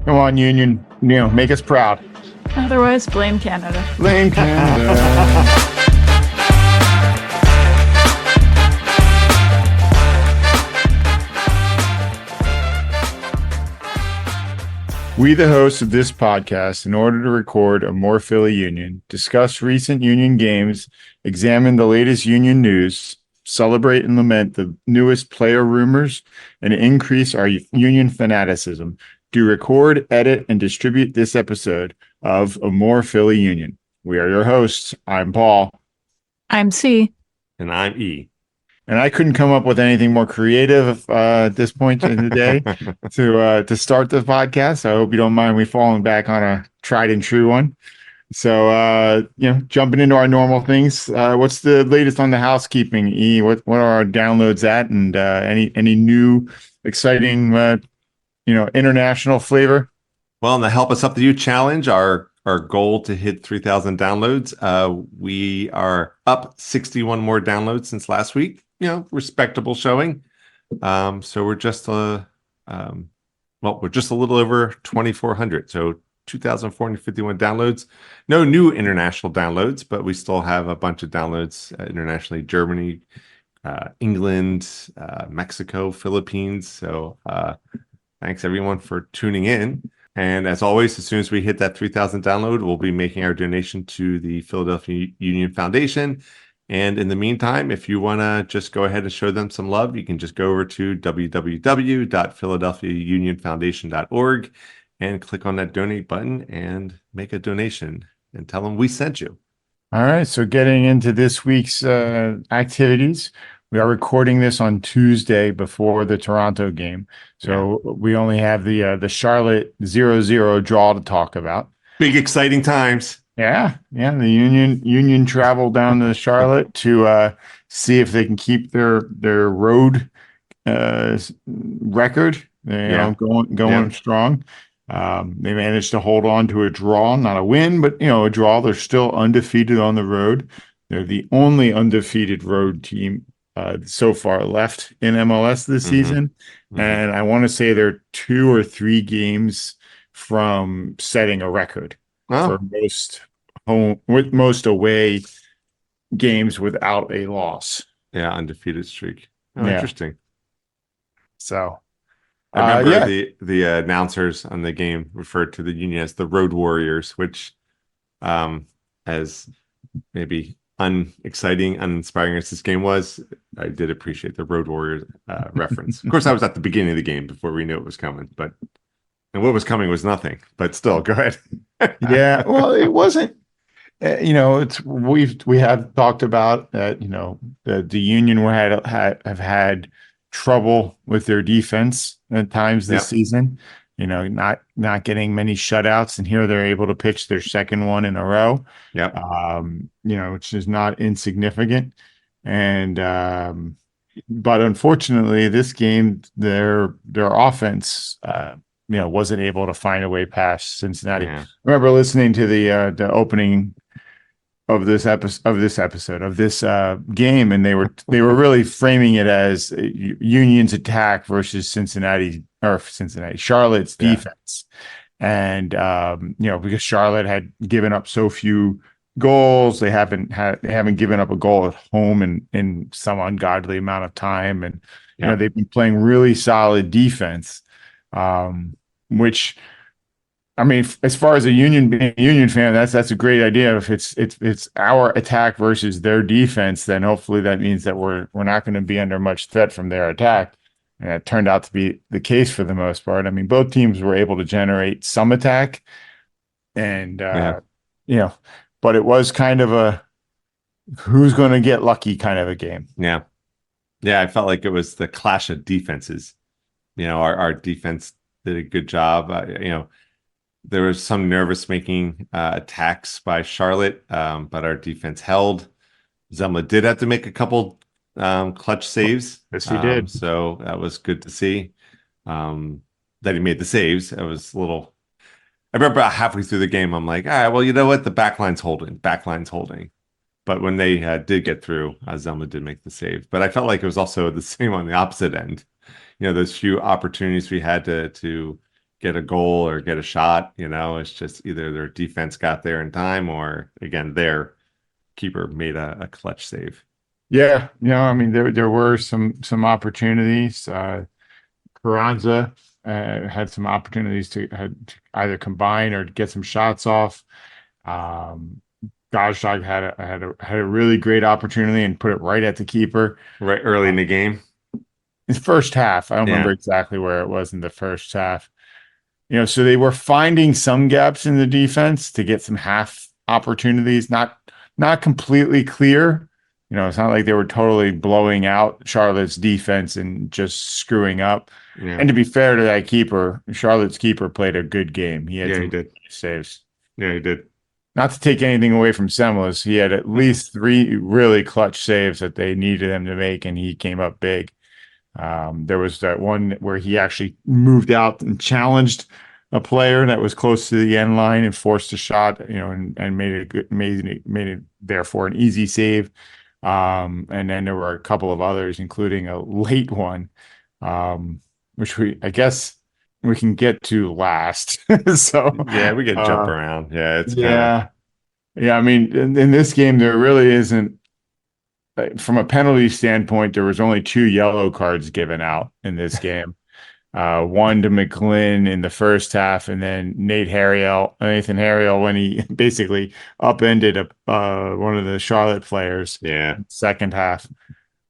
Come on, Union. Make us proud. Otherwise, blame Canada. Blame Canada. We, the hosts of this podcast, in order to record amorephillyunion, discuss recent Union games, examine the latest Union news, celebrate and lament the newest player rumors, and increase our Union fanaticism, do record, edit, and distribute this episode of amorephillyunion. We are your hosts. I'm Paul. I'm C. And I'm E. And I couldn't come up with anything more creative at this point in the day to start the podcast. I hope you don't mind me falling back on a tried and true one. So, jumping into our normal things. What's the latest on the housekeeping, E? What are our downloads at, and any new exciting international flavor? Well, in the Help Us Up to You challenge, our goal to hit 3,000 downloads, we are up 61 more downloads since last week. Respectable showing. So we're just we're just a little over 2,400. So 2,451 downloads. No new international downloads, but we still have a bunch of downloads internationally: Germany, England, Mexico, Philippines. So thanks everyone for tuning in. And as always, as soon as we hit that 3,000 download, we'll be making our donation to the Philadelphia Union Foundation. And in the meantime, if you want to just go ahead and show them some love, you can just go over to www.philadelphiaunionfoundation.org and click on that donate button and make a donation and tell them we sent you. All right. So getting into this week's activities, we are recording this on Tuesday before the Toronto game. So we only have the Charlotte 0-0 draw to talk about. Big exciting times. Yeah. The Union travel down to Charlotte to see if they can keep their road record. Going strong. They managed to hold on to a draw, not a win, but a draw. They're still undefeated on the road. They're the only undefeated road team so far left in MLS this season. Mm-hmm. And I want to say they're 2 or 3 games from setting a record for most away games without a loss. Yeah, undefeated streak. Interesting. So I remember the announcers on the game referred to the Union as the Road Warriors, which as maybe unexciting, uninspiring as this game was, I did appreciate the Road Warriors reference. Of course, I was at the beginning of the game before we knew it was coming, and what was coming was nothing. But still, go ahead. Yeah, well, it wasn't. We have talked about that. The Union have had trouble with their defense at times this season. Not getting many shutouts, and here they're able to pitch their second one in a row. Which is not insignificant. And but unfortunately, this game, their offense, wasn't able to find a way past Cincinnati. I remember listening to the opening of this game, and they were really framing it as Union's attack versus Charlotte's defense. And because Charlotte had given up so few goals, they haven't given up a goal at home in some ungodly amount of time, and they've been playing really solid defense, which, I mean, as far as being a Union fan, that's a great idea. If it's our attack versus their defense, then hopefully that means that we're not going to be under much threat from their attack. And it turned out to be the case for the most part. I mean, both teams were able to generate some attack, and but it was kind of a who's going to get lucky kind of a game. Yeah, I felt like it was the clash of defenses. Our defense did a good job. There was some nervous making attacks by Charlotte, but our defense held. Zemla did have to make a couple clutch saves. Yes, he did. So that was good to see that he made the saves. I remember about halfway through the game, I'm like, all right, well, you know what? The backline's holding. But when they did get through, Zelma did make the save. But I felt like it was also the same on the opposite end. Those few opportunities we had to get a goal or get a shot. It's just either their defense got there in time, or again, their keeper made a clutch save. Yeah, I mean there were some opportunities. Carranza had some opportunities to either combine or get some shots off. Um, Gajdag had a really great opportunity and put it right at the keeper. Right early in the game. In the first half, I don't remember Yeah. exactly where it was in the first half. So they were finding some gaps in the defense to get some half opportunities, not completely clear. It's not like they were totally blowing out Charlotte's defense and just screwing up. Yeah. And to be fair to that keeper, Charlotte's keeper played a good game. He had Yeah, some he did. saves. Yeah, he did. Not to take anything away from Semmel's, he had at least 3 really clutch saves that they needed him to make, and he came up big. There was that one where he actually moved out and challenged a player that was close to the end line and forced a shot, and made it therefore an easy save. And then there were a couple of others, including a late one, which I guess we can get to last. So Yeah, we can jump around. Yeah, it's kind of. Yeah. I mean, in this game, there really isn't. From a penalty standpoint, there was only 2 yellow cards given out in this game. One to McGlynn in the first half, and then Nathan Harriel, when he basically upended one of the Charlotte players. Yeah. Second half.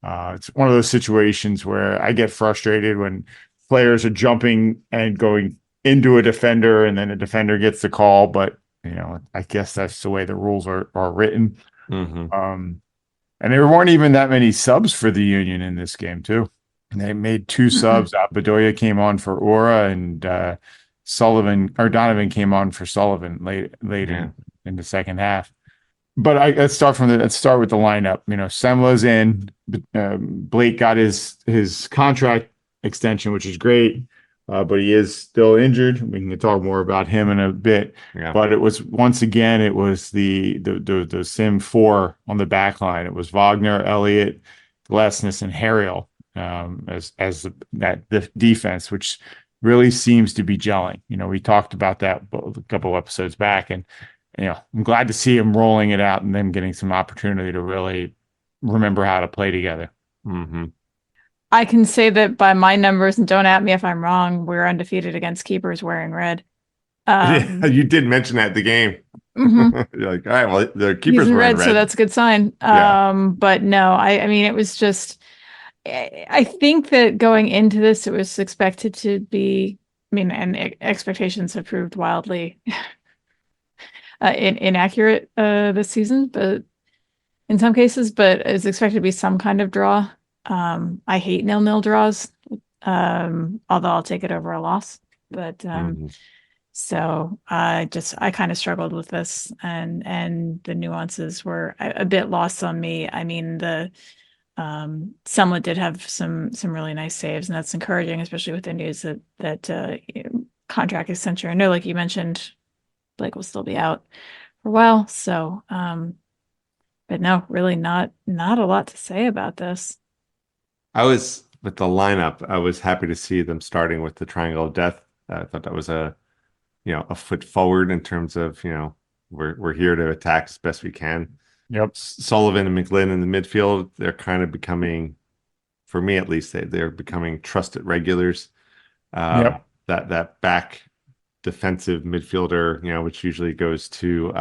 It's one of those situations where I get frustrated when players are jumping and going into a defender, and then a defender gets the call. But I guess that's the way the rules are written. Mm-hmm. And there weren't even that many subs for the Union in this game, too. And they made 2 subs. Bedoya came on for Aura, and Donovan came on for Sullivan later in the second half. But let's start with the lineup. Semla's in. Blake got his contract extension, which is great. But he is still injured. We can talk more about him in a bit. Yeah. But it was the Sim 4 on the back line. It was Wagner, Elliott, Glesnes, and Harriel the defense, which really seems to be gelling. We talked about that a couple of episodes back, and I'm glad to see him rolling it out and them getting some opportunity to really remember how to play together. Mm-hmm. I can say that by my numbers, and don't at me if I'm wrong, we're undefeated against keepers wearing red. Yeah, you did mention that at the game. Mm-hmm. You're like, all right, well, the keepers He's in were red, in red. so that's a good sign. Yeah. But no, I mean, it was just, I think that going into this, it was expected to be, and expectations have proved wildly inaccurate this season, but in some cases, but it's expected to be some kind of draw. I hate 0-0 draws, although I'll take it over a loss. But so I kind of struggled with this, and the nuances were a bit lost on me. I mean, someone did have some really nice saves, and that's encouraging, especially with the news that contract extension. I know, like you mentioned, Blake will still be out for a while. So, but no, really not a lot to say about this. With the lineup, I was happy to see them starting with the triangle of death. I thought that was a foot forward in terms of, we're here to attack as best we can. Yep. Sullivan and McGlynn in the midfield, they're kind of becoming, for me at least, they're becoming trusted regulars. Yep. That back defensive midfielder, which usually goes to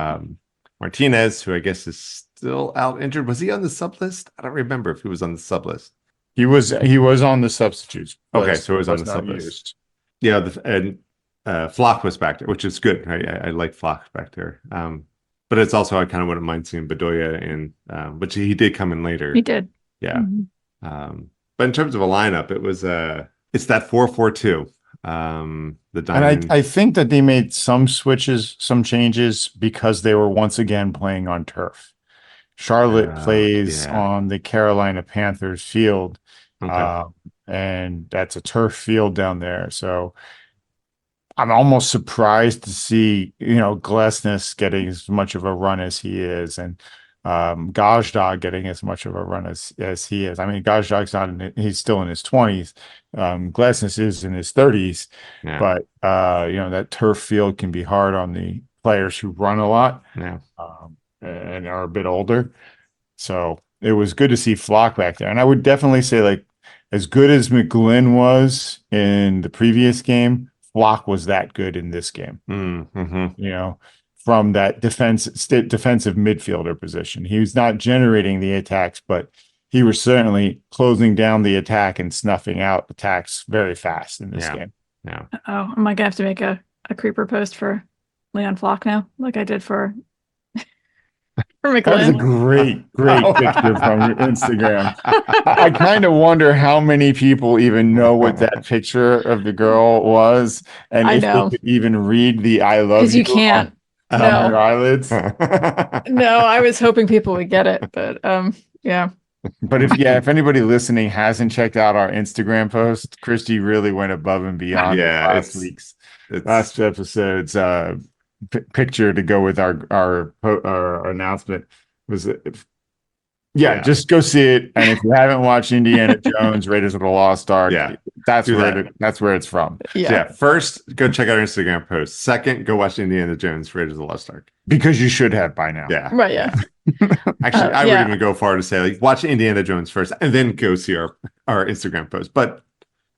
Martinez, who I guess is still out injured. Was he on the sub list? I don't remember if he was on the sub list. He was on the substitutes. Okay, so he was on the sub list. Yeah, and Flock was back there, which is good. I like Flock back there. But it's also, I kind of wouldn't mind seeing Bedoya in, which he did come in later. He did. Yeah. Mm-hmm. But in terms of a lineup, it's that 4-4-2. The diamond. And I think that they made some changes because they were once again playing on turf. Charlotte plays on the Carolina Panthers field. Okay. And that's a turf field down there. So I'm almost surprised to see, Glesnes getting as much of a run as he is. And Gazdag getting as much of a run as he is. I mean, Gazdag's he's still in his 20s. Glesnes is in his 30s, Yeah. but that turf field can be hard on the players who run a lot, Yeah. and are a bit older. So it was good to see Flock back there. And I would definitely say, like, as good as McGlynn was in the previous game, Flock was that good in this game. Mm-hmm. From that defensive midfielder position. He was not generating the attacks, but he was certainly closing down the attack and snuffing out attacks very fast in this game. Yeah. Oh, am I gonna have to make a creeper post for Leon Flock now, like I did for That was a McGlynn? great picture from your Instagram. I kind of wonder how many people even know what that picture of the girl was, and I if know. they could even read the "I love Because you" you can't. on No. her eyelids. No, I was hoping people would get it, but yeah. But if anybody listening hasn't checked out our Instagram post, Christy really went above and beyond last episode's picture to go with our announcement. Just go see it. And if you haven't watched Indiana Jones Raiders of the Lost Ark, that's where it's from. Yeah. First, go check out our Instagram post. Second, go watch Indiana Jones Raiders of the Lost Ark, because you should have by now. Yeah. Right. Yeah. Actually, I would even go far to say, like, watch Indiana Jones first and then go see our Instagram post. But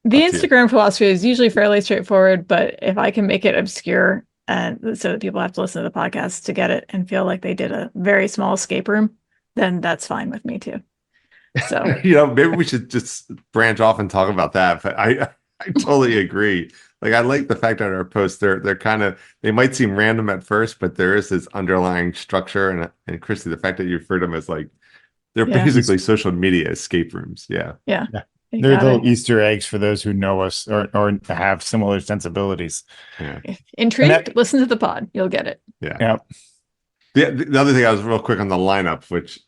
the Instagram philosophy is usually fairly straightforward, but if I can make it obscure and so that people have to listen to the podcast to get it and feel like they did a very small escape room, then that's fine with me too. So maybe we should just branch off and talk about that. But I totally agree. Like, I like the fact that our posts, they're kind of, they might seem random at first, but there is this underlying structure. And Christy, the fact that you referred them as like, they're basically social media escape rooms. Yeah. Yeah. They're little Easter eggs for those who know us or have similar sensibilities. Yeah. Intrigued? Listen to the pod. You'll get it. Yeah. The other thing, I was real quick on the lineup, which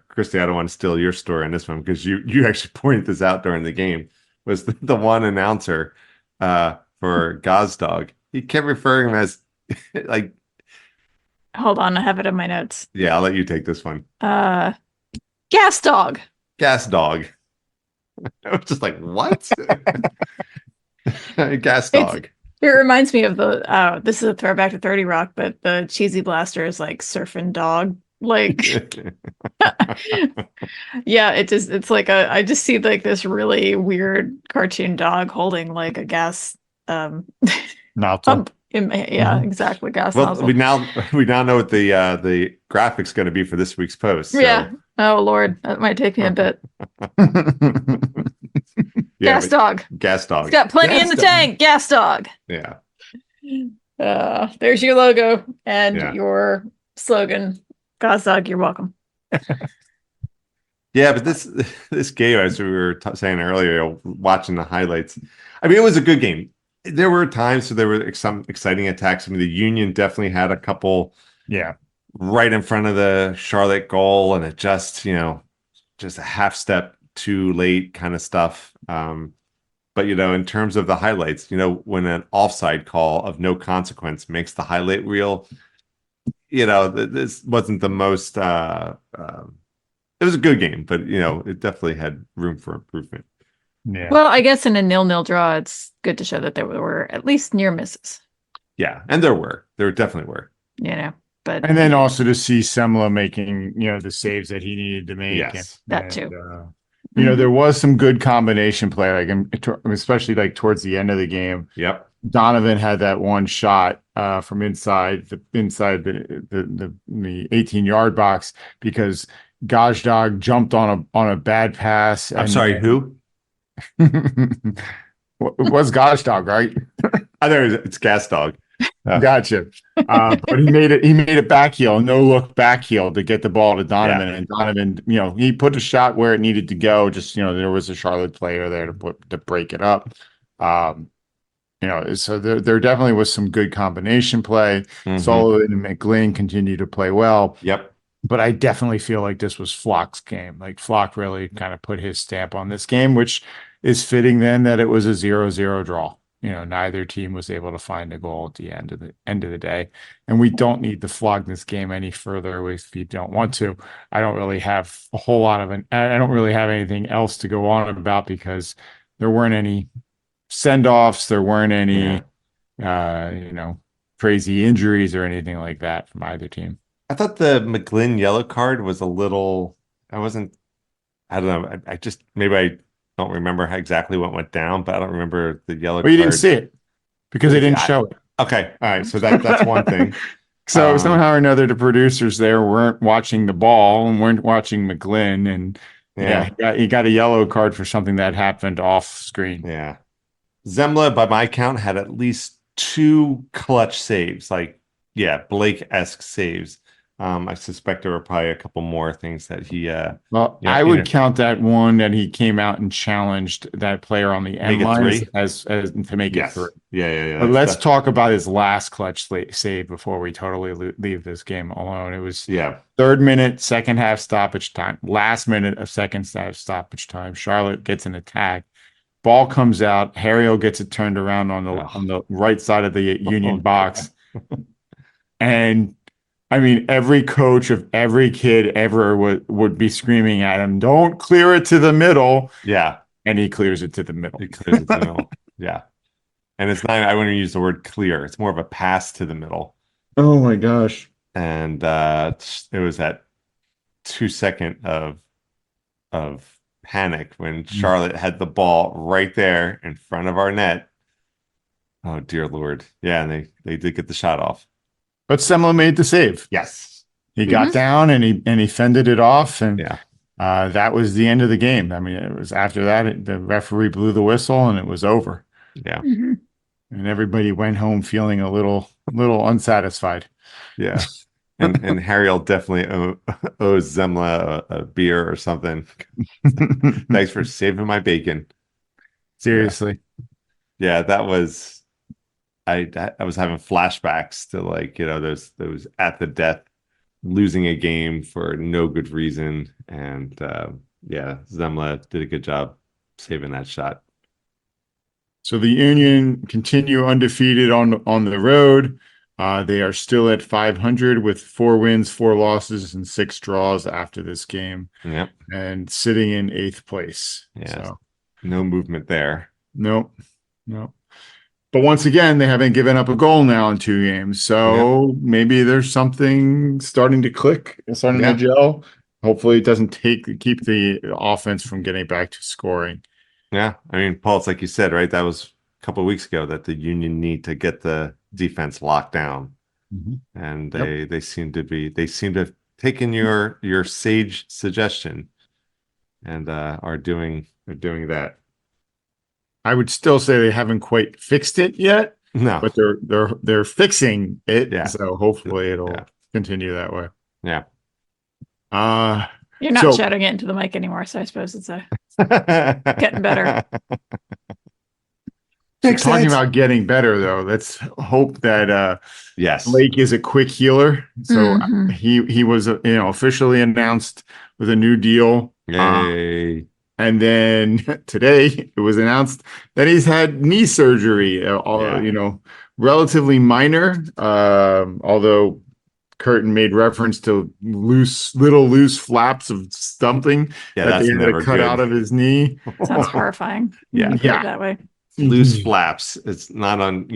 Christy, I don't want to steal your story on this one because you actually pointed this out during the game, was the one announcer for Gazdag. He kept referring to him as like. Hold on, I have it in my notes. Yeah, I'll let you take this one. Gas dog. Gas dog. I was just like, what? Gas dog. It reminds me of this is a throwback to 30 Rock, but the Cheesy Blaster is like surfing dog. Like, yeah, it's like I just see like this really weird cartoon dog holding like a gas nozzle. Exactly. Gas nozzle. we now know what the graphics going to be for this week's post. So. Yeah. Oh Lord, that might take me a bit. Gas dog. Gas dog. It's got plenty in the tank. Gas dog. Yeah. There's your logo and your slogan. Gas dog, you're welcome. Yeah, but this game, as we were saying earlier, watching the highlights, I mean, it was a good game. There were times there were some exciting attacks. I mean, the Union definitely had a couple. Yeah. Right in front of the Charlotte goal, and it just a half step too late kind of stuff. But in terms of the highlights, when an offside call of no consequence makes the highlight reel, this wasn't the most. It was a good game, but it definitely had room for improvement. Yeah. Well, I guess in a 0-0 draw, it's good to show that there were at least near misses. Yeah, and there definitely were. But and then also to see Semla making the saves that he needed to make. Yes, that too. There was some good combination play, like especially like towards the end of the game. Yep. Donovan had that one shot from inside the 18-yard box because Gazdag jumped on a bad pass. I'm sorry, who? It was Gazdag, right? I know it's Gas Dog. Gotcha. But he made it back heel, no look back heel to get the ball to Donovan. And Donovan, he put a shot where it needed to go. Just, there was a Charlotte player there to break it up. So there definitely was some good combination play. Sullivan and McGlynn continue to play well. Yep. But I definitely feel like this was Flock's game. Like Flock really kind of put his stamp on this game, which is fitting then that it was a 0-0 draw. neither team was able to find a goal at the end of the day. And we don't need to flog this game any further if you don't want to. I don't really have a whole lot of I don't really have anything else to go on about because there weren't any send-offs, there weren't any crazy injuries or anything like that from either team. I thought the McGlynn yellow card was a little, I don't know. I just, maybe I don't remember how exactly what went down, but I don't remember the yellow Well, you didn't card. see it because they didn't show it. Okay. All right. So that's one thing. So somehow or another, the producers there weren't watching the ball and weren't watching McGlynn. And he got a yellow card for something that happened off screen. Yeah. Zemla, by my count, had at least 2 clutch saves, Blake-esque saves. I suspect there were probably a couple more things that he I would count that one that he came out and challenged that player on the end line as to make it 3. Yeah. But let's talk about his last clutch save before we totally leave this game alone. It was 3rd minute, second half stoppage time, last minute of second half stoppage time. Charlotte gets an attack. Ball comes out. Harriel gets it turned around on the right side of the Union box. And I mean, every coach of every kid ever would be screaming at him, "Don't clear it to the middle." Yeah. And he clears it to the middle. He clears it to the middle. Yeah. And it's not, I wouldn't use the word clear. It's more of a pass to the middle. Oh my gosh. And it was that 2-second of panic when Charlotte had the ball right there in front of our net. Oh dear Lord. Yeah, and they did get the shot off. But Semla made the save. Yes. He got down and he fended it off. And yeah. That was the end of the game. I mean, it was after that, the referee blew the whistle and it was over. Yeah. And everybody went home feeling a little unsatisfied. Yeah. And Harriel definitely owes Zemla a beer or something. Thanks for saving my bacon. Seriously. Yeah, that was, I was having flashbacks to those at the death, losing a game for no good reason. And Zemla did a good job saving that shot. So the Union continue undefeated on the road. They are still at 500 with 4 wins, 4 losses, and 6 draws after this game. Yep. And sitting in 8th place. Yeah. So, no movement there. No. But once again, they haven't given up a goal now in 2 games. So maybe there's something starting to click, starting to gel. Hopefully it doesn't keep the offense from getting back to scoring. Yeah. I mean, Paul, it's like you said, right? That was a couple of weeks ago that the Union need to get the defense locked down. And they seem to have taken your sage suggestion and are doing that. I would still say they haven't quite fixed it yet. No, but they're fixing it. Yeah. So hopefully it'll continue that way. Yeah. You're not shouting it into the mic anymore, so I suppose it's getting better. So talking about getting better, though, let's hope that Blake is a quick healer. So he was officially announced with a new deal. Yay. And then today it was announced that he's had knee surgery, relatively minor, although Curtin made reference to loose flaps of something that they had to cut out of his knee. Sounds horrifying. Yeah. That way. Loose flaps. It's not on,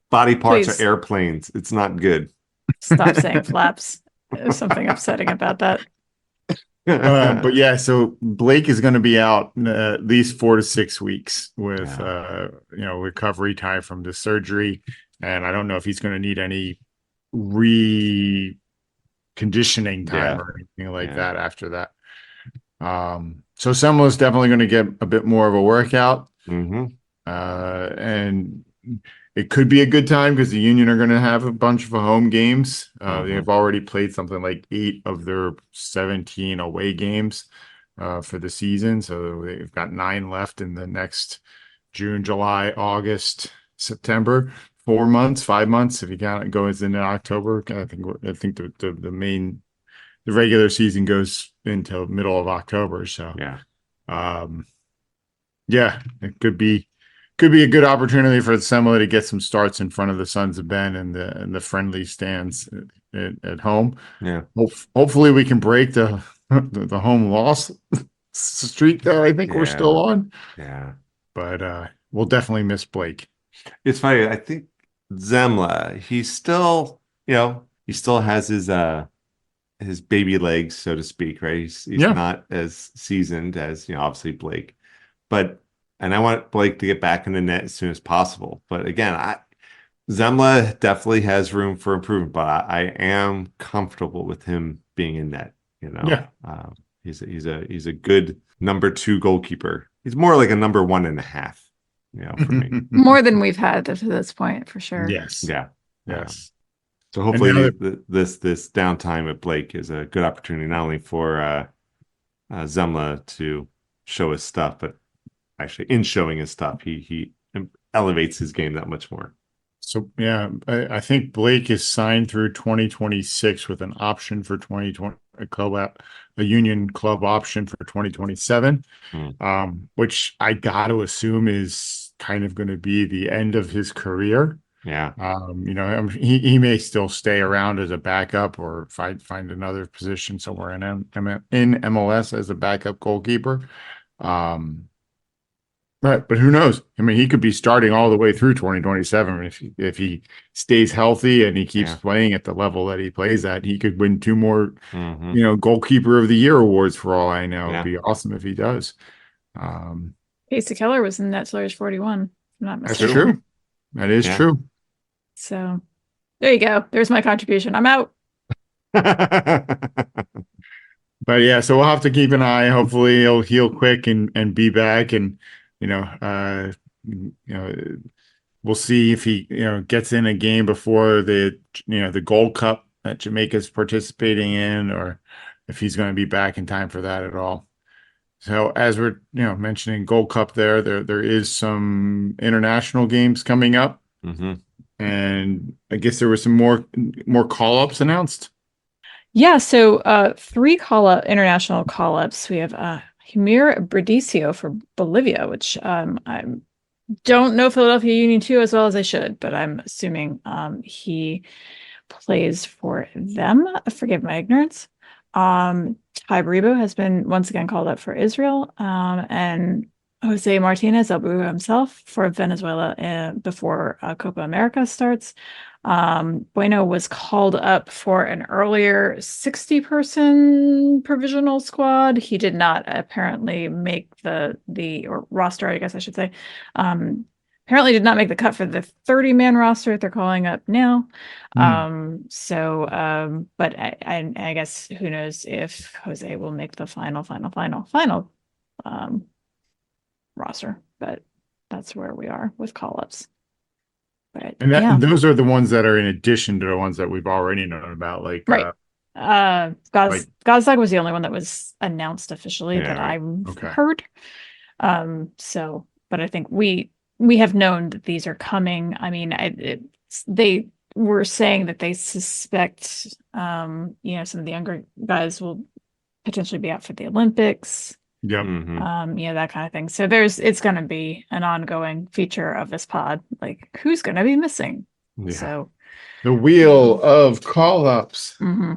body parts or airplanes. It's not good. Stop saying flaps. There's something upsetting about that. But yeah, so Blake is going to be out at least 4 to 6 weeks with recovery time from the surgery, and I don't know if he's going to need any reconditioning time or anything like that after that. So Semla is definitely going to get a bit more of a workout, and it could be a good time because the Union are going to have a bunch of home games. They have already played something like 8 of their 17 away games for the season. So they've got 9 left in the next June, July, August, September. 4 months, 5 months if you count it goes into October. I think the regular season goes into middle of October. So it could be could be a good opportunity for Semla to get some starts in front of the Sons of Ben and the friendly stands at home. Yeah. Hopefully we can break the home loss streak that I think we're still on. Yeah. But we'll definitely miss Blake. It's funny. I think Zemla, he's still, he still has his baby legs, so to speak, right? He's Yeah. not as seasoned as, obviously Blake. And I want Blake to get back in the net as soon as possible. But again, Zemla definitely has room for improvement, but I am comfortable with him being in net. Yeah. He's a good number 2 goalkeeper. He's more like a number 1.5, for me. More than we've had to this point, for sure. Yes. Yeah. Yes. So hopefully this downtime at Blake is a good opportunity, not only for Zemla to show his stuff, but actually in showing his stuff, he elevates his game that much more. So yeah, I think Blake is signed through 2026 with an option for 2020, a union club option for 2027, which I got to assume is kind of going to be the end of his career. Yeah. He may still stay around as a backup or find another position somewhere in MLS as a backup goalkeeper. Right, but who knows? I mean, he could be starting all the way through 2027 if he stays healthy and he keeps playing at the level that he plays at. He could win 2 more, goalkeeper of the year awards for all I know. It'd be awesome if he does. Casey Keller was in that Slayers 41. If I'm not That's mistaken. true. That is true. So there you go. There's my contribution. I'm out. But yeah, so we'll have to keep an eye. Hopefully he'll heal quick and be back. And we'll see if he gets in a game before the Gold Cup that Jamaica's participating in, or if he's going to be back in time for that at all. So as we're mentioning Gold Cup, there is some international games coming up, and I guess there were some more call-ups announced. Yeah, so 3 international call-ups. We have Humir Bradicio for Bolivia, which I don't know Philadelphia Union 2 as well as I should, but I'm assuming he plays for them. Forgive my ignorance. Ty Baribo has been once again called up for Israel, and Jose Martinez Albuja himself for Venezuela before Copa America starts. Bueno was called up for an earlier 60-person provisional squad. He did not apparently make the roster, I guess I should say. Apparently did not make the cut for the 30-man roster that they're calling up now. But I guess who knows if Jose will make the final roster, but that's where we are with call-ups. And those are the ones that are in addition to the ones that we've already known about, like right. Gazdag was the only one that was announced officially that I've heard. But I think we have known that these are coming. I mean, they were saying that they suspect some of the younger guys will potentially be out for the Olympics. Yep. That kind of thing. So it's going to be an ongoing feature of this pod. Like, who's going to be missing? Yeah. So the wheel of call-ups. Do.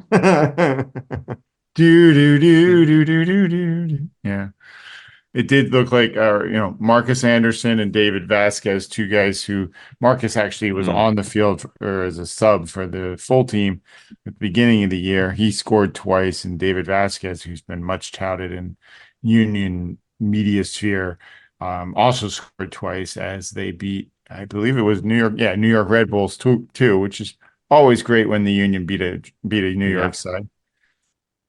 Yeah. It did look like Marcus Anderson and David Vasquez, 2 guys who Marcus actually was on the field or as a sub for the full team at the beginning of the year. He scored twice, and David Vasquez, who's been much touted in Union media sphere, also scored twice as they beat, I believe it was New York Red Bulls too, which is always great when the Union beat a New York side.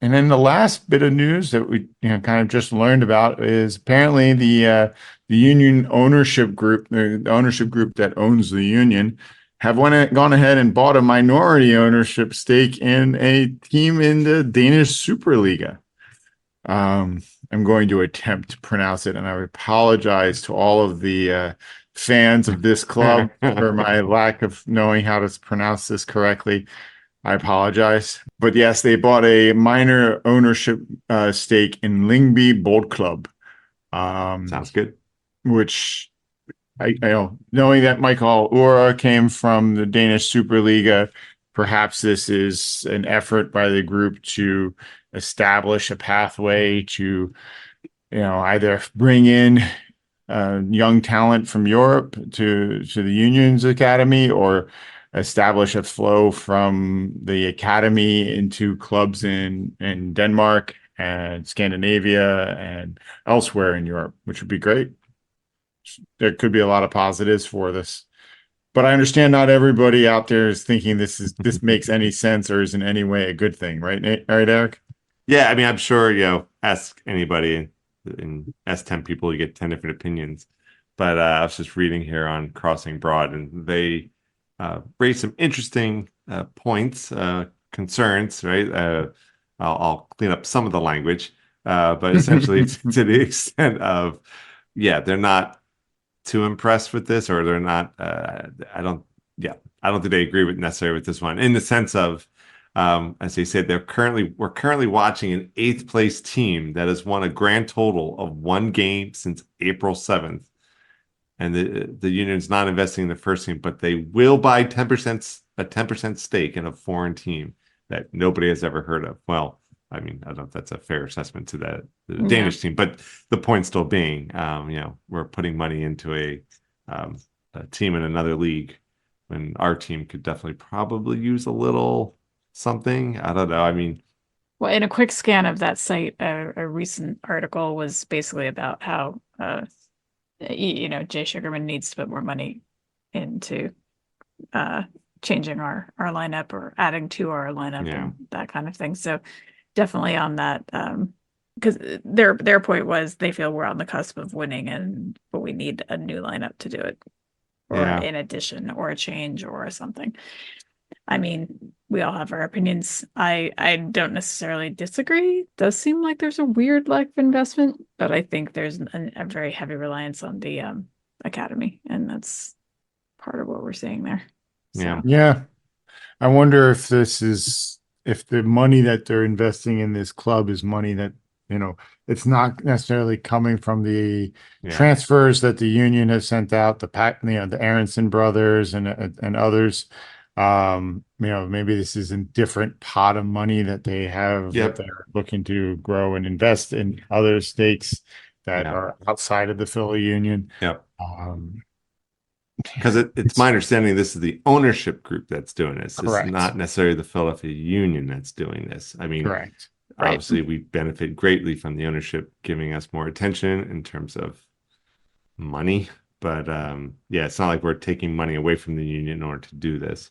And then the last bit of news that we kind of just learned about is apparently the Union ownership group, the ownership group that owns the Union, have gone ahead and bought a minority ownership stake in a team in the Danish Superliga. I'm going to attempt to pronounce it, and I apologize to all of the fans of this club for my lack of knowing how to pronounce this correctly. I apologize. But yes, they bought a minor ownership stake in Lyngby Bold Club. Sounds good. Which knowing that Michael Ura came from the Danish Superliga, perhaps this is an effort by the group to establish a pathway to, either bring in young talent from Europe to the Union's academy, or establish a flow from the academy into clubs in Denmark and Scandinavia and elsewhere in Europe, which would be great. There could be a lot of positives for this. But I understand not everybody out there is thinking this makes any sense or is in any way a good thing, right? All right, Eric? Yeah, I mean, I'm sure, ask anybody and ask 10 people, you get 10 different opinions. But I was just reading here on Crossing Broad, and they raised some interesting points, concerns, right? I'll clean up some of the language, but essentially to the extent of, they're not too impressed with this, or they're not. I don't think they agree with necessarily with this one, in the sense of, as they said, we're currently watching an 8th place team that has won a grand total of 1 game since April 7th. And the union's not investing in the first team, but they will buy a 10% stake in a foreign team that nobody has ever heard of. Well, I mean, I don't know if that's a fair assessment to the Danish team, but the point still being, we're putting money into a team in another league when our team could definitely probably use a little something. I don't know. I mean, well, in a quick scan of that site, a recent article was basically about how, Jay Sugarman needs to put more money into changing our lineup or adding to our lineup and that kind of thing. So definitely on that, because their point was they feel we're on the cusp of winning, but we need a new lineup to do it, or in addition, or a change, or something. I mean, we all have our opinions. I don't necessarily disagree. It does seem like there's a weird lack of investment, but I think there's a very heavy reliance on the academy, and that's part of what we're seeing there. So. Yeah. I wonder if if the money that they're investing in this club is money that, it's not necessarily coming from the transfers that the union has sent out, the Aronson brothers and others. Maybe this is a different pot of money that they have that they're looking to grow and invest in other stakes that are outside of the Philly Union. Because it's my understanding this is the ownership group that's doing this. Correct. It's not necessarily the Philadelphia Union that's doing this. I mean, correct. Obviously, we benefit greatly from the ownership giving us more attention in terms of money. But it's not like we're taking money away from the union in order to do this.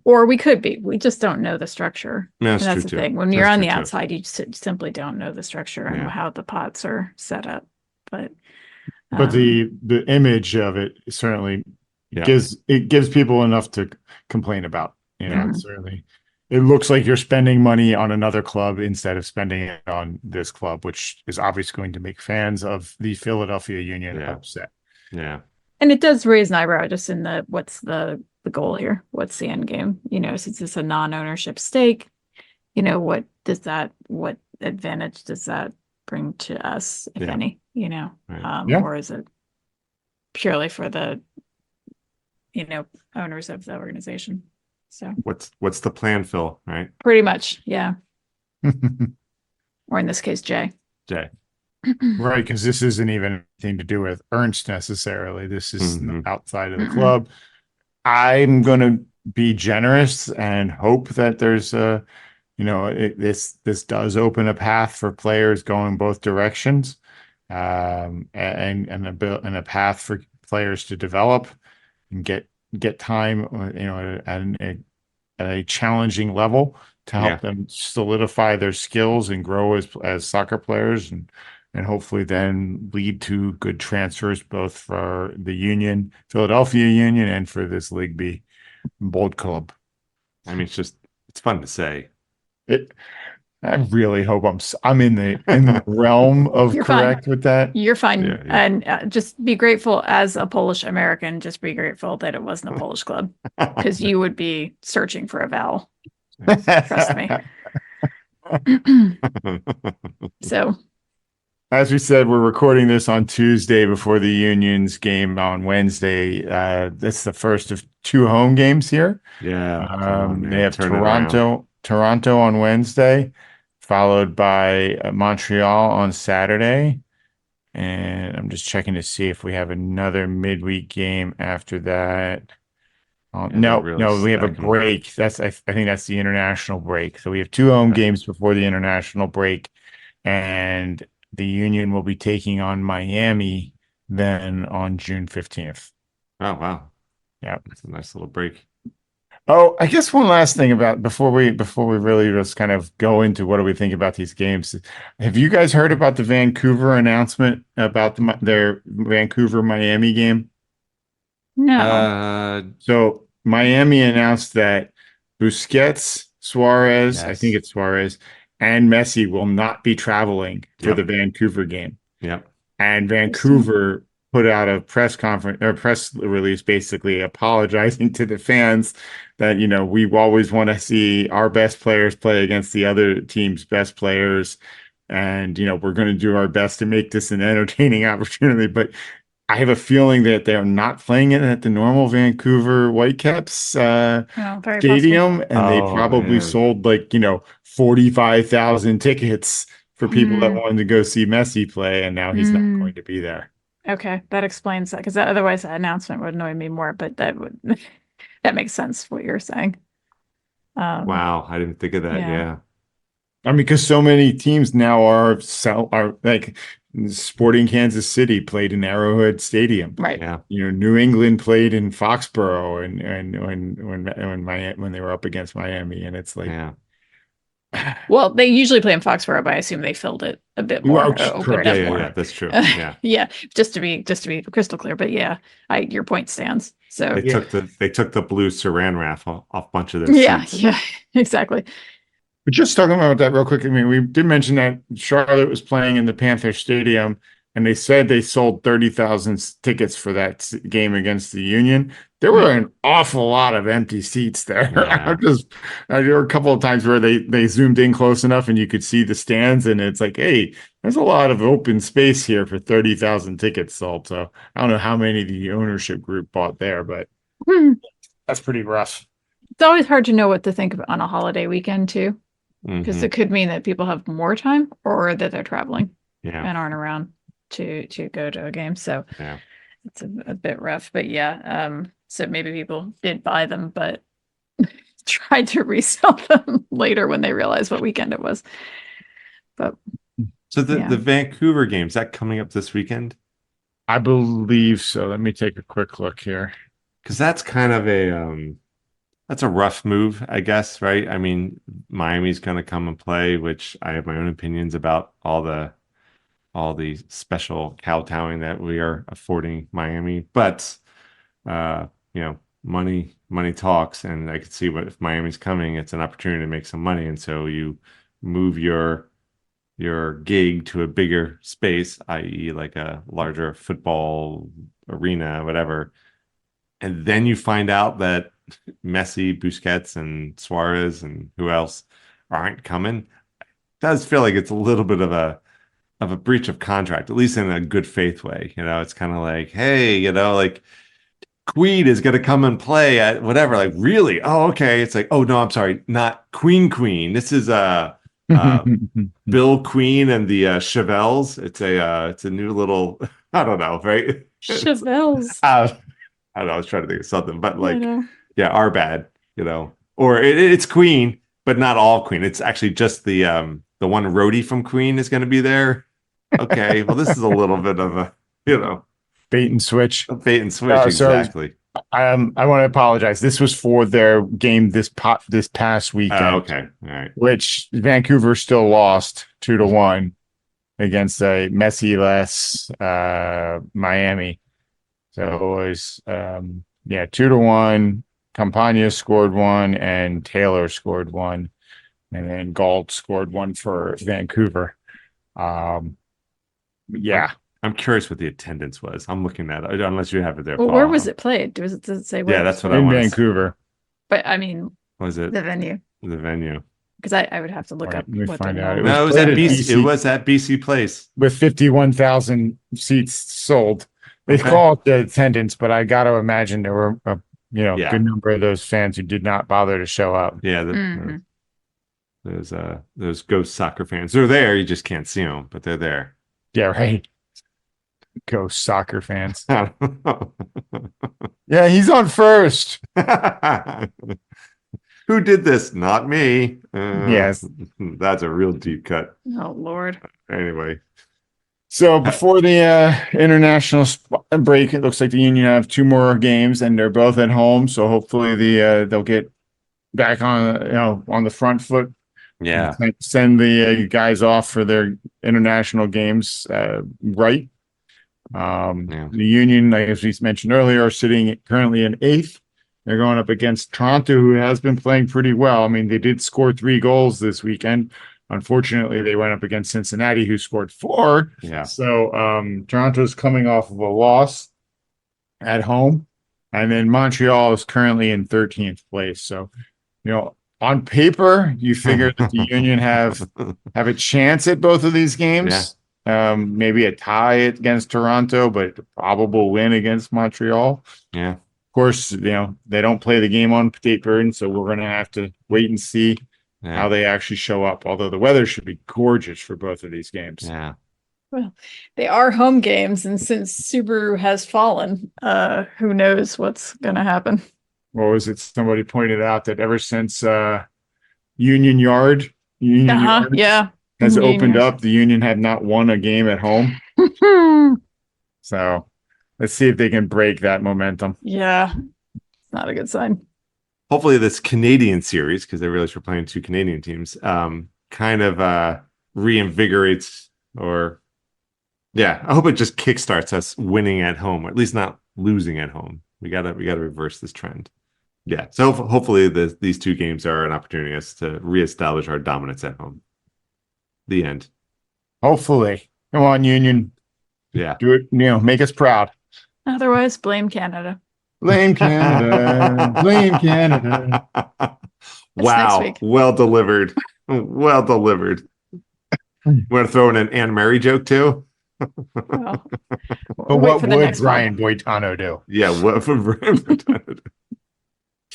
Or we could be. We just don't know the structure. That's the true, thing. When you're on the outside, you simply don't know the structure and how the pots are set up. But the image of it certainly gives people enough to complain about. Certainly, it looks like you're spending money on another club instead of spending it on this club, which is obviously going to make fans of the Philadelphia Union upset. Yeah, and it does raise an eyebrow just in what's the goal here? What's the end game? Since it's a non-ownership stake, what advantage does that bring to us, if any? Or is it purely for the owners of the organization? So what's the plan, Phil? Right? Pretty much, yeah. Or in this case, Jay. Right, because this isn't even anything to do with Ernst necessarily. This is outside of the club. I'm going to be generous and hope that there's this does open a path for players going both directions, and a path for players to develop and get time, at a challenging level to help them solidify their skills and grow as soccer players, and hopefully then lead to good transfers both for the Philadelphia Union, and for this League B Bold Club. I mean, it's fun to say. I really hope I'm in the realm of You're correct fine. with that. You're fine. And just be grateful as a Polish American. Just be grateful that it wasn't a Polish club, because you would be searching for a vowel. Trust me. So as we said, we're recording this on Tuesday before the Union's game on Wednesday. That's the first of two home games here. Yeah, come on, They man, have turn it around. Toronto on Wednesday, followed by Montreal on Saturday. And I'm just checking to see if we have another midweek game after that. Yeah, they're No, really no, we have a stacking. break. I think that's the international break. So we have two home Okay. games before the international break, and the Union will be taking on Miami then on June 15th. Oh wow, Yeah. that's a nice little break. Oh, I guess one last thing about before we really just kind of go into what do we think about these games. Have you guys heard about the Vancouver announcement about their Vancouver Miami game? No. Uh, So Miami announced that Busquets, Suarez, I think yes. it's Suarez, and Messi will not be traveling for the Yep. Vancouver game. Yep. And Interesting. Vancouver put out a press conference or press release basically apologizing to the fans that, we always want to see our best players play against the other team's best players. And, we're going to do our best to make this an entertaining opportunity. But I have a feeling that they're not playing it at the normal Vancouver Whitecaps Oh, very possible. stadium, and they Oh probably man. sold 45,000 tickets for people that Hmm. wanted to go see Messi play, and now he's not Hmm. going to be there. Okay, that explains that because otherwise that announcement would annoy me more. But that would that makes sense what you're saying. Wow, I didn't think of that. Yeah. Yeah. I mean, because so many teams now are like Sporting Kansas City played in Arrowhead Stadium. Right. Yeah. New England played in Foxborough, and when they were up against Miami, and it's like, Yeah. Well, they usually play in Foxborough, but I assume they filled it a bit more, opened correct, Yeah, it yeah, more. yeah. That's true. Yeah. Yeah, just to be crystal clear. But yeah, your point stands. So They yeah. took the blue saran wrap off a bunch of their yeah, seats. yeah, exactly. But just talking about that real quick, I mean, we did mention that Charlotte was playing in the Panther Stadium, and they said they sold 30,000 tickets for that game against the Union. There were an awful lot of empty seats there. Yeah. There were a couple of times where they zoomed in close enough and you could see the stands, and it's like, hey, there's a lot of open space here for 30,000 tickets sold. So I don't know how many the ownership group bought there, but Hmm. that's pretty rough. It's always hard to know what to think of on a holiday weekend too, because Hmm. it could mean that people have more time or that they're traveling Yeah. and aren't around to go to a game. So Yeah. it's a bit rough. But yeah, so maybe people did buy them, but tried to resell them later when they realized what weekend it was. But So the yeah. Vancouver game, is that coming up this weekend? I believe so. Let me take a quick look here. Because that's kind of that's a rough move, I guess, right? I mean, Miami's going to come and play, which I have my own opinions about all the special kowtowing that we are affording Miami. But money talks, and I could see what if Miami's coming, it's an opportunity to make some money, and so you move your gig to a bigger space, i.e., like a larger football arena, whatever. And then you find out that Messi, Busquets, and Suarez, and who else aren't coming. It does feel like it's a little bit of a breach of contract, at least in a good faith way. It's kind of like, hey, like Queen is going to come and play at whatever. Like, really? Oh, okay. It's like, oh no, I'm sorry, not Queen. This is Bill Queen and the Chevelles. It's a new little, I don't know, right? Chevelles. I don't know. I was trying to think of something, but I like, know. yeah, our bad, or it's Queen, but not all Queen. It's actually just the one roadie from Queen is going to be there. Okay, well, this is a little bit of Bait and switch. a bait and switch, So exactly. I want to apologize. This was for their game this past Oh, weekend, okay, all right. which Vancouver still lost 2-1 against a Messi-less Miami. So it was 2-1. Campagna scored one, and Taylor scored one, and then Galt scored one for Vancouver. Yeah. I'm curious what the attendance was. I'm looking at it, unless you have it there, Well, Paul. where was it played? Does it say where Yeah, it was that's what I played? In want to. Vancouver. But I mean, Was it the venue. the venue? Because I would have to look Right, up let me what find their out. home- It was No, it was played at at BC. It BC. was at BC Place. With 51,000 seats sold. They Okay. call it the attendance, but I got to imagine there were a Yeah. good number of those fans who did not bother to show up. Yeah, Mhm. those ghost soccer fans. They're there. You just can't see them, but they're there. Yeah, right. Go soccer fans. I don't know. Yeah, he's on first. Who did this? Not me. Yes. That's a real deep cut. Oh Lord. Anyway, So before the international break, it looks like the Union have two more games, and they're both at home. So hopefully they'll get back on the front foot. yeah, Send the guys off for their international games right. Yeah. The Union, like as we mentioned earlier, are sitting currently in 8th. They're going up against Toronto, who has been playing pretty well. I mean, they did score 3 goals this weekend. Unfortunately, they went up against Cincinnati, who scored 4. yeah, So Toronto's coming off of a loss at home. And then Montreal is currently in 13th place. So, on paper, you figure that the Union have a chance at both of these games. Maybe a tie against Toronto, but a probable win against Montreal. yeah. Of course, they don't play the game on paper, and so we're going to have to wait and see how they actually show up. Although the weather should be gorgeous for both of these games. Yeah. Well, they are home games, and since Subaru has fallen, who knows what's gonna happen? What was it? Somebody pointed out that ever since Union Yard Yeah. has Union opened Yard. up, the Union had not won a game at home. So let's see if they can break that momentum. Yeah. It's not a good sign. Hopefully, this Canadian series, because they realize we're playing 2 Canadian teams, kind of reinvigorates I hope it just kickstarts us winning at home, or at least not losing at home. We gotta reverse this trend. Yeah. So hopefully these 2 games are an opportunity for us to reestablish our dominance at home. The end. Hopefully. Come on, Union. Yeah. Do it, make us proud. Otherwise, blame Canada. Blame Canada. Blame Canada. Wow. next week. Well delivered. Well delivered. Want to throw in an Anne Mary joke too? Well, But what would Brian Boitano do? Yeah, what would Brian Boitano do?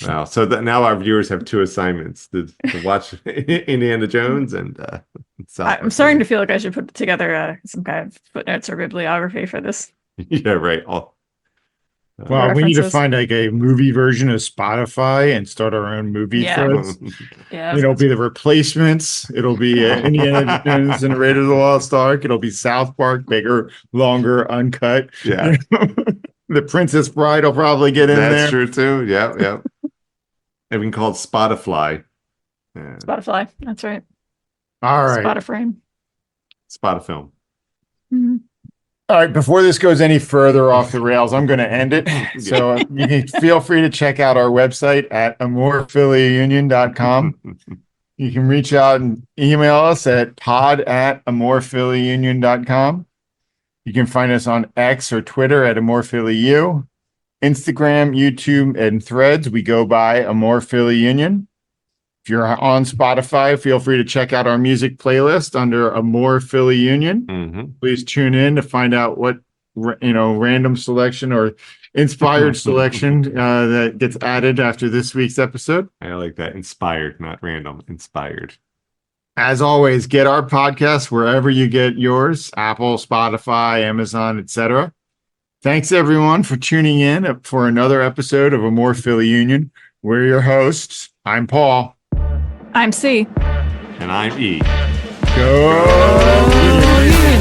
Wow. So now our viewers have 2 assignments to watch Indiana Jones and I'm starting to feel like I should put together some kind of footnotes or bibliography for this. Yeah, right. Well, we need to references. find like a movie version of Spotify and start our own movie threads. Yeah. It'll be the replacements. It'll be Indiana Jones and Raiders of the Lost Ark. It'll be South Park, bigger, longer, uncut. Yeah. The Princess Bride will probably get in there. That's true too. Yeah, yeah. And we can call it Spotify. Yeah. Spotify. That's right. All right. Spotiframe. Spotifilm. Mm-hmm. All right, before this goes any further off the rails, I'm going to end it. So you can feel free to check out our website at amorephillyunion.com. You can reach out and email us at pod@amorephillyunion.com. You can find us on X or Twitter at amorephillyu. Instagram, YouTube, and Threads, we go by amorephillyunion. If you're on Spotify, feel free to check out our music playlist under amorephillyunion. Mm-hmm. Please tune in to find out what random selection or inspired selection that gets added after this week's episode. I like that. Inspired, not random. Inspired. As always, get our podcast wherever you get yours: Apple, Spotify, Amazon, etc. Thanks everyone for tuning in for another episode of Amore Philly Union. We're your hosts. I'm Paul. I'm C. And I'm E. Go Union.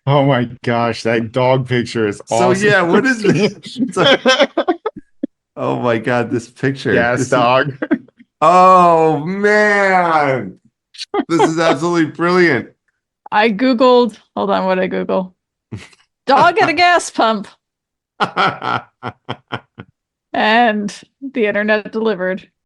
Oh my gosh, that dog picture is awesome. So yeah, what is this? Oh my god, this picture. Yes, dog. Oh man. This is absolutely brilliant. I Googled, hold on, what did I Google? Dog at a gas pump. And the internet delivered.